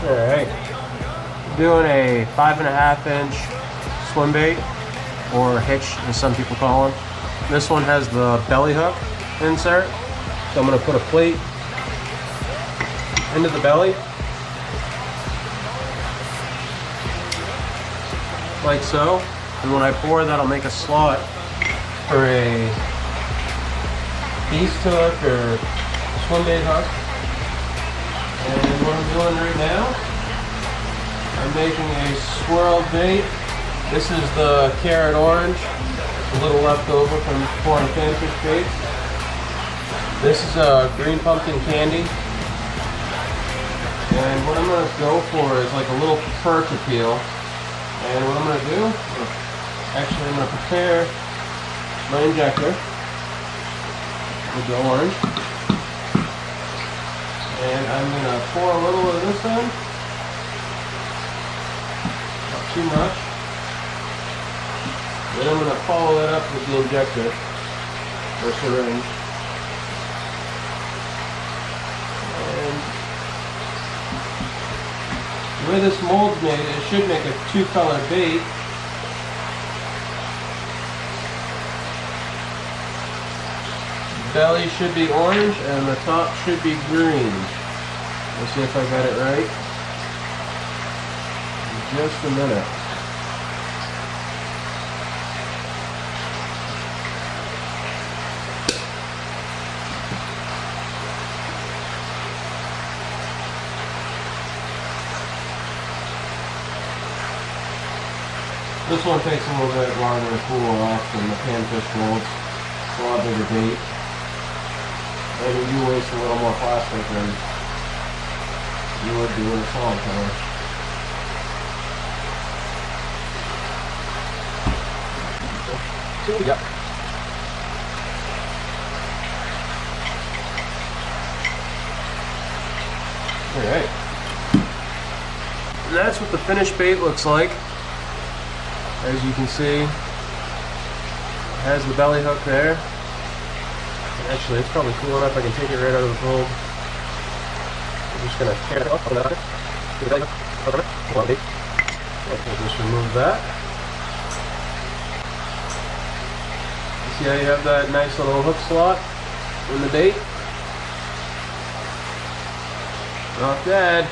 Alright, doing a 5.5-inch swim bait, or hitch as some people call them. This one has the belly hook insert, so I'm going to put a plate into the belly, like so, and when I pour, that'll make a slot for a beast hook or swim bait hook. And what I'm doing right now, I'm making a swirl bait. This is the carrot orange, a little left over from pouring panfish baits. This is a green pumpkin candy. And what I'm going to go for is like a little perch appeal. And what I'm going to do, actually I'm going to prepare my injector with the orange. And I'm going to pour a little of this in. Not too much. Then I'm going to follow that up with the injector, or syringe. And the way this mold's made, it should make a two-color bait. The belly should be orange and the top should be green. Let's see if I got it right. In just a minute. This one takes a little bit longer to cool off than the panfish molds. It's a lot bigger bait. And you do waste a little more plastic than you would do in a solid color. Yep. Alright. And that's what the finished bait looks like. As you can see, it has the belly hook there. Actually, it's probably cool enough I can take it right out of the foam. I'm just going to tear it off. We'll just remove that. You see how you have that nice little hook slot in the bait? Not bad.